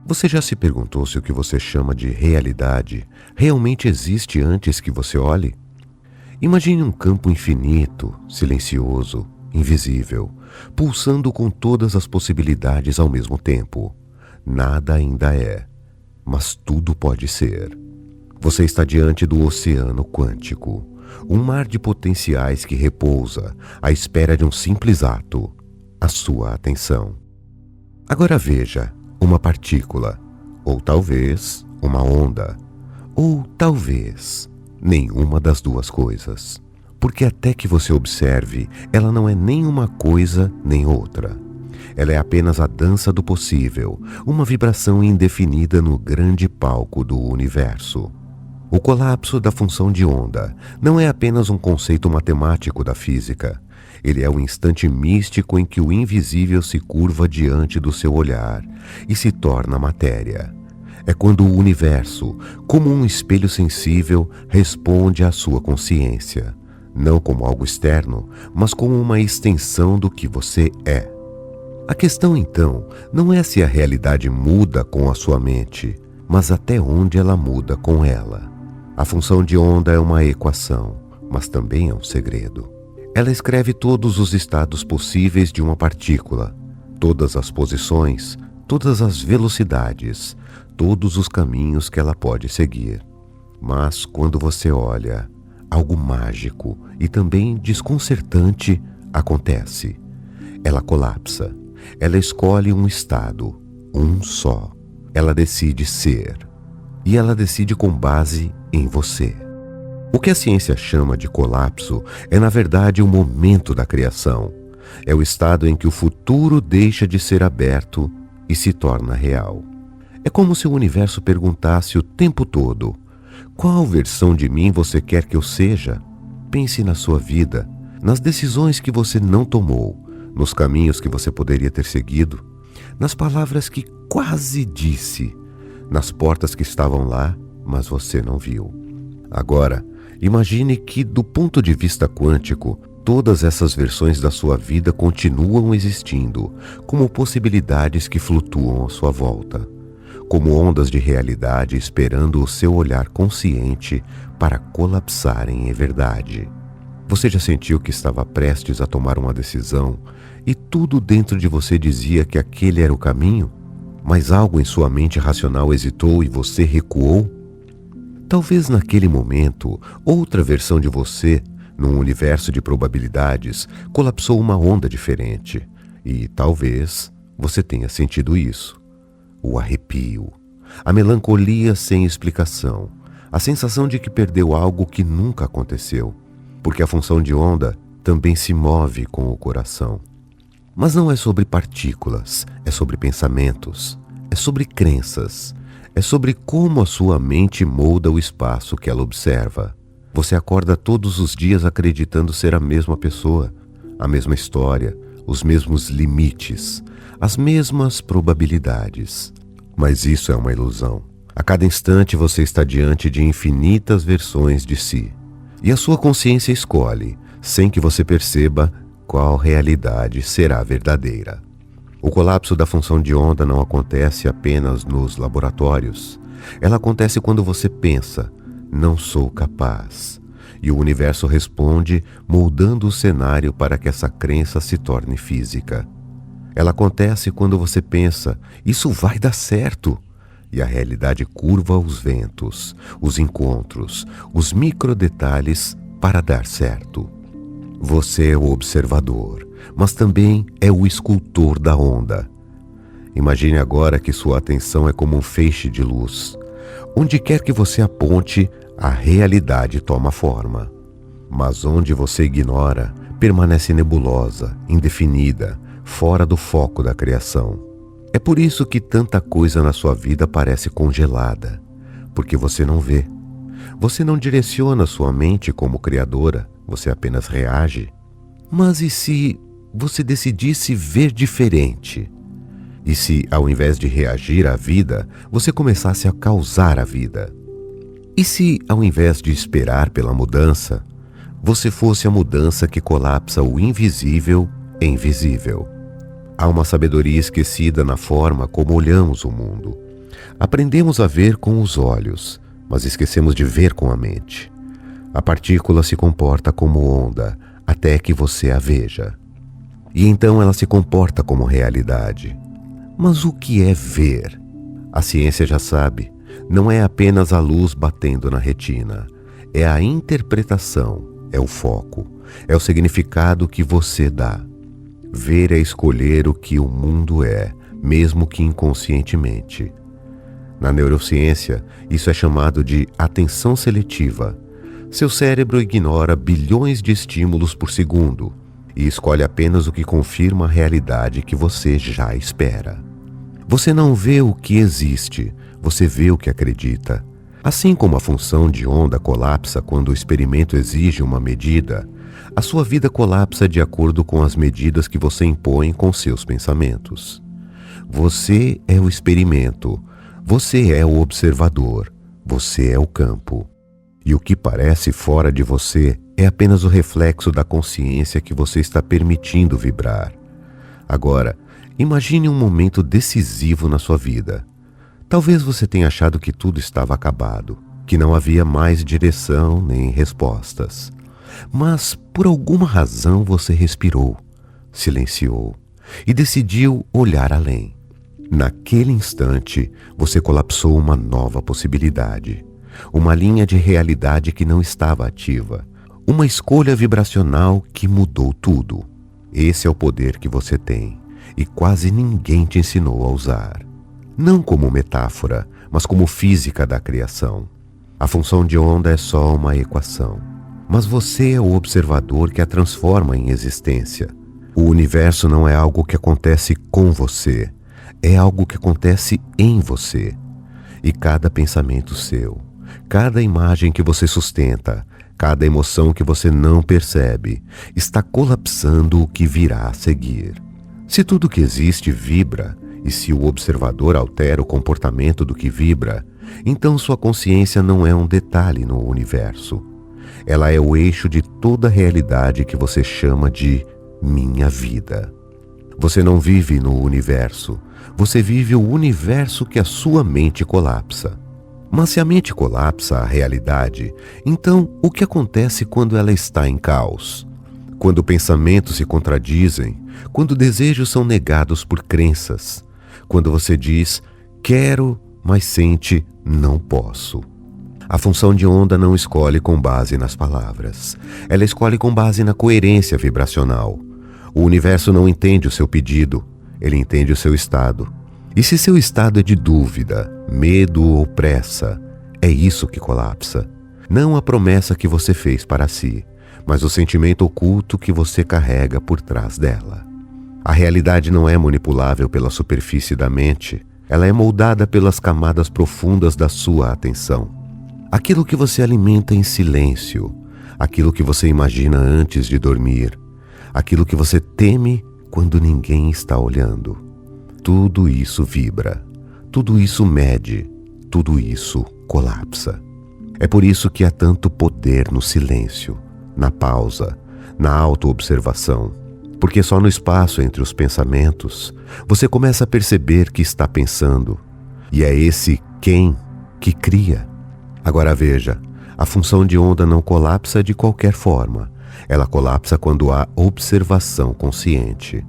Você já se perguntou se o que você chama de realidade realmente existe antes que você olhe? Imagine um campo infinito, silencioso, invisível, pulsando com todas as possibilidades ao mesmo tempo. Nada ainda é, mas tudo pode ser. Você está diante do oceano quântico, um mar de potenciais que repousa à espera de um simples ato, a sua atenção. Agora veja uma partícula, ou talvez uma onda, ou talvez nenhuma das duas coisas. Porque até que você observe, ela não é nem uma coisa nem outra. Ela é apenas a dança do possível, uma vibração indefinida no grande palco do universo. O colapso da função de onda não é apenas um conceito matemático da física. Ele é o instante místico em que o invisível se curva diante do seu olhar e se torna matéria. É quando o universo, como um espelho sensível, responde à sua consciência, não como algo externo, mas como uma extensão do que você é. A questão, então, não é se a realidade muda com a sua mente, mas até onde ela muda com ela. A função de onda é uma equação, mas também é um segredo. Ela escreve todos os estados possíveis de uma partícula, todas as posições, todas as velocidades, todos os caminhos que ela pode seguir. Mas quando você olha, algo mágico e também desconcertante acontece. Ela colapsa. Ela escolhe um estado, um só. Ela decide ser. E ela decide com base em você. O que a ciência chama de colapso é, na verdade, o momento da criação. É o estado em que o futuro deixa de ser aberto e se torna real. É como se o universo perguntasse o tempo todo: qual versão de mim você quer que eu seja? Pense na sua vida, nas decisões que você não tomou, nos caminhos que você poderia ter seguido, nas palavras que quase disse, nas portas que estavam lá, mas você não viu. Agora, imagine que, do ponto de vista quântico, todas essas versões da sua vida continuam existindo, como possibilidades que flutuam à sua volta, como ondas de realidade esperando o seu olhar consciente para colapsarem em verdade. Você já sentiu que estava prestes a tomar uma decisão e tudo dentro de você dizia que aquele era o caminho? Mas algo em sua mente racional hesitou e você recuou? Talvez naquele momento, outra versão de você, num universo de probabilidades, colapsou uma onda diferente. E talvez você tenha sentido isso. O arrepio, a melancolia sem explicação, a sensação de que perdeu algo que nunca aconteceu, porque a função de onda também se move com o coração. Mas não é sobre partículas, é sobre pensamentos, é sobre crenças, é sobre como a sua mente molda o espaço que ela observa. Você acorda todos os dias acreditando ser a mesma pessoa, a mesma história, os mesmos limites, as mesmas probabilidades. Mas isso é uma ilusão. A cada instante você está diante de infinitas versões de si. E a sua consciência escolhe, sem que você perceba, qual realidade será verdadeira. O colapso da função de onda não acontece apenas nos laboratórios. Ela acontece quando você pensa: não sou capaz. E o universo responde, moldando o cenário para que essa crença se torne física. Ela acontece quando você pensa: isso vai dar certo. E a realidade curva os ventos, os encontros, os microdetalhes para dar certo. Você é o observador, mas também é o escultor da onda. Imagine agora que sua atenção é como um feixe de luz. Onde quer que você aponte, a realidade toma forma. Mas onde você ignora, permanece nebulosa, indefinida, fora do foco da criação. É por isso que tanta coisa na sua vida parece congelada, porque você não vê. Você não direciona sua mente como criadora, você apenas reage. Mas e se você decidisse ver diferente? E se, ao invés de reagir à vida, você começasse a causar a vida? E se, ao invés de esperar pela mudança, você fosse a mudança que colapsa o invisível em visível? Há uma sabedoria esquecida na forma como olhamos o mundo. Aprendemos a ver com os olhos, mas esquecemos de ver com a mente. A partícula se comporta como onda até que você a veja. E então ela se comporta como realidade. Mas o que é ver? A ciência já sabe, não é apenas a luz batendo na retina. É a interpretação, é o foco, é o significado que você dá. Ver é escolher o que o mundo é, mesmo que inconscientemente. Na neurociência, isso é chamado de atenção seletiva. Seu cérebro ignora bilhões de estímulos por segundo e escolhe apenas o que confirma a realidade que você já espera. Você não vê o que existe, você vê o que acredita. Assim como a função de onda colapsa quando o experimento exige uma medida, a sua vida colapsa de acordo com as medidas que você impõe com seus pensamentos. Você é o experimento, você é o observador, você é o campo. E o que parece fora de você é apenas o reflexo da consciência que você está permitindo vibrar. Agora, imagine um momento decisivo na sua vida. Talvez você tenha achado que tudo estava acabado, que não havia mais direção nem respostas. Mas, por alguma razão, você respirou, silenciou e decidiu olhar além. Naquele instante, você colapsou uma nova possibilidade, uma linha de realidade que não estava ativa, uma escolha vibracional que mudou tudo. Esse é o poder que você tem e quase ninguém te ensinou a usar. Não como metáfora, mas como física da criação. A função de onda é só uma equação, mas você é o observador que a transforma em existência. O universo não é algo que acontece com você, é algo que acontece em você. E cada pensamento seu, cada imagem que você sustenta, cada emoção que você não percebe, está colapsando o que virá a seguir. Se tudo que existe vibra, e se o observador altera o comportamento do que vibra, então sua consciência não é um detalhe no universo. Ela é o eixo de toda a realidade que você chama de minha vida. Você não vive no universo, você vive o universo que a sua mente colapsa. Mas se a mente colapsa a realidade, então o que acontece quando ela está em caos? Quando pensamentos se contradizem, quando desejos são negados por crenças, quando você diz, quero, mas sente, não posso. A função de onda não escolhe com base nas palavras. Ela escolhe com base na coerência vibracional. O universo não entende o seu pedido, ele entende o seu estado. E se seu estado é de dúvida, medo ou pressa, é isso que colapsa. Não a promessa que você fez para si, mas o sentimento oculto que você carrega por trás dela. A realidade não é manipulável pela superfície da mente, ela é moldada pelas camadas profundas da sua atenção. Aquilo que você alimenta em silêncio, aquilo que você imagina antes de dormir, aquilo que você teme quando ninguém está olhando. Tudo isso vibra, tudo isso mede, tudo isso colapsa. É por isso que há tanto poder no silêncio, na pausa, na autoobservação. Porque só no espaço entre os pensamentos, você começa a perceber que está pensando. E é esse quem que cria. Agora veja, a função de onda não colapsa de qualquer forma. Ela colapsa quando há observação consciente.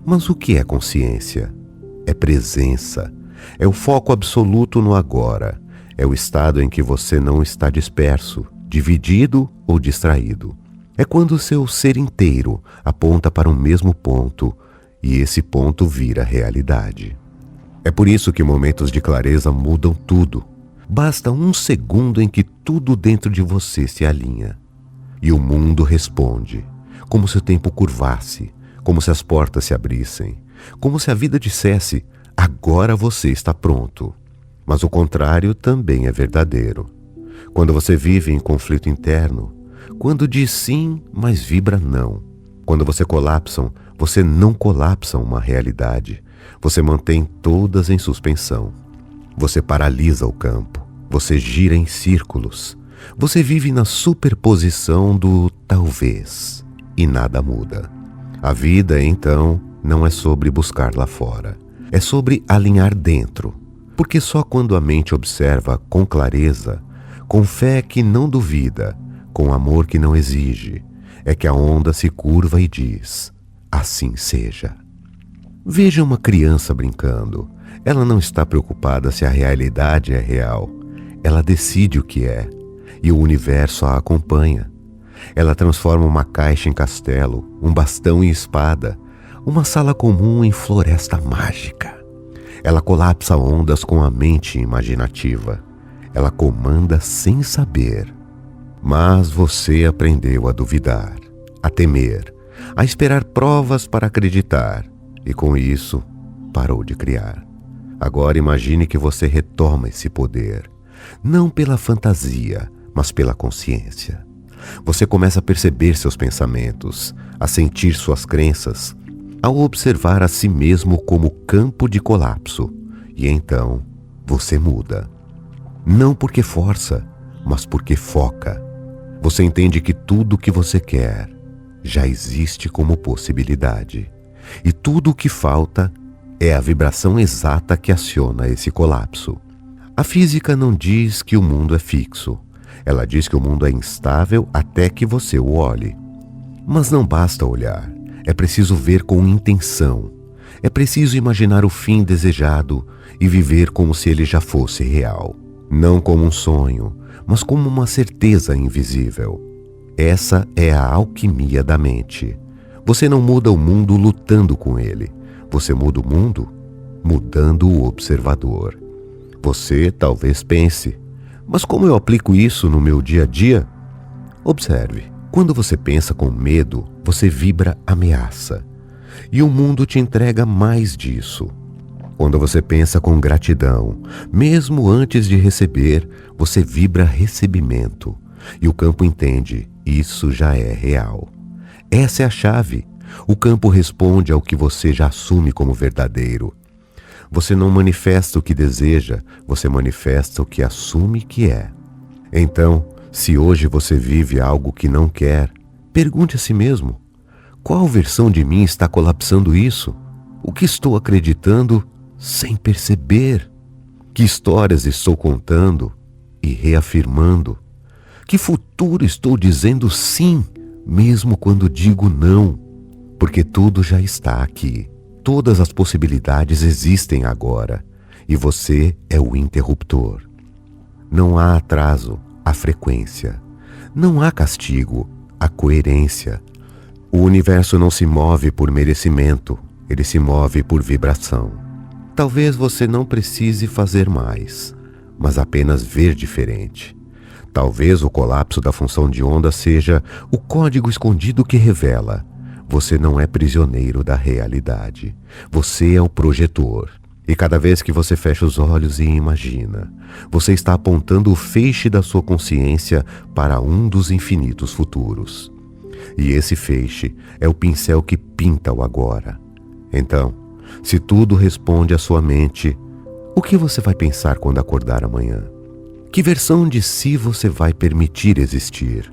Mas o que é consciência? É presença. É o foco absoluto no agora. É o estado em que você não está disperso, dividido ou distraído. É quando o seu ser inteiro aponta para um mesmo ponto e esse ponto vira realidade. É por isso que momentos de clareza mudam tudo. Basta um segundo em que tudo dentro de você se alinha. E o mundo responde, como se o tempo curvasse, como se as portas se abrissem, como se a vida dissesse, agora você está pronto. Mas o contrário também é verdadeiro. Quando você vive em conflito interno, quando diz sim, mas vibra não. Quando você não colapsa uma realidade. Você mantém todas em suspensão. Você paralisa o campo. Você gira em círculos. Você vive na superposição do talvez. E nada muda. A vida, então, não é sobre buscar lá fora. É sobre alinhar dentro. Porque só quando a mente observa com clareza, com fé que não duvida, com amor que não exige, é que a onda se curva e diz: assim seja. Veja uma criança brincando. Ela não está preocupada se a realidade é real. Ela decide o que é, e o universo a acompanha. Ela transforma uma caixa em castelo, um bastão em espada, uma sala comum em floresta mágica. Ela colapsa ondas com a mente imaginativa. Ela comanda sem saber. Mas você aprendeu a duvidar, a temer, a esperar provas para acreditar, e com isso parou de criar. Agora imagine que você retoma esse poder, não pela fantasia, mas pela consciência. Você começa a perceber seus pensamentos, a sentir suas crenças, a observar a si mesmo como campo de colapso. E então você muda. Não porque força, mas porque foca. Você entende que tudo o que você quer já existe como possibilidade. E tudo o que falta é a vibração exata que aciona esse colapso. A física não diz que o mundo é fixo. Ela diz que o mundo é instável até que você o olhe. Mas não basta olhar. É preciso ver com intenção. É preciso imaginar o fim desejado e viver como se ele já fosse real. Não como um sonho, mas como uma certeza invisível. Essa é a alquimia da mente. Você não muda o mundo lutando com ele. Você muda o mundo mudando o observador. Você talvez pense: mas como eu aplico isso no meu dia a dia? Observe. Quando você pensa com medo, você vibra ameaça. E o mundo te entrega mais disso. Quando você pensa com gratidão, mesmo antes de receber, você vibra recebimento. E o campo entende: isso já é real. Essa é a chave. O campo responde ao que você já assume como verdadeiro. Você não manifesta o que deseja, você manifesta o que assume que é. Então, se hoje você vive algo que não quer, pergunte a si mesmo: qual versão de mim está colapsando isso? O que estou acreditando sem perceber? Que histórias estou contando e reafirmando? Que futuro estou dizendo sim, mesmo quando digo não? Porque tudo já está aqui. Todas as possibilidades existem agora, e você é o interruptor. Não há atraso, há frequência. Não há castigo, há coerência. O universo não se move por merecimento, ele se move por vibração. Talvez você não precise fazer mais, mas apenas ver diferente. Talvez o colapso da função de onda seja o código escondido que revela: você não é prisioneiro da realidade. Você é o projetor. E cada vez que você fecha os olhos e imagina, você está apontando o feixe da sua consciência para um dos infinitos futuros. E esse feixe é o pincel que pinta o agora. Então, se tudo responde à sua mente, o que você vai pensar quando acordar amanhã? Que versão de si você vai permitir existir?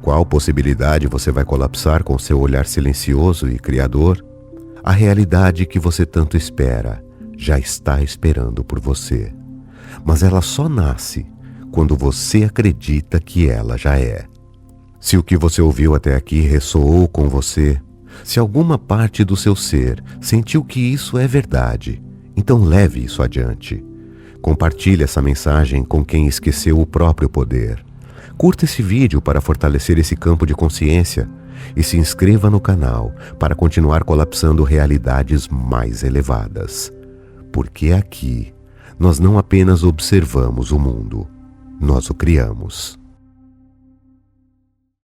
Qual possibilidade você vai colapsar com seu olhar silencioso e criador? A realidade que você tanto espera já está esperando por você. Mas ela só nasce quando você acredita que ela já é. Se o que você ouviu até aqui ressoou com você, se alguma parte do seu ser sentiu que isso é verdade, então leve isso adiante. Compartilhe essa mensagem com quem esqueceu o próprio poder. Curta esse vídeo para fortalecer esse campo de consciência e se inscreva no canal para continuar colapsando realidades mais elevadas. Porque aqui nós não apenas observamos o mundo, nós o criamos.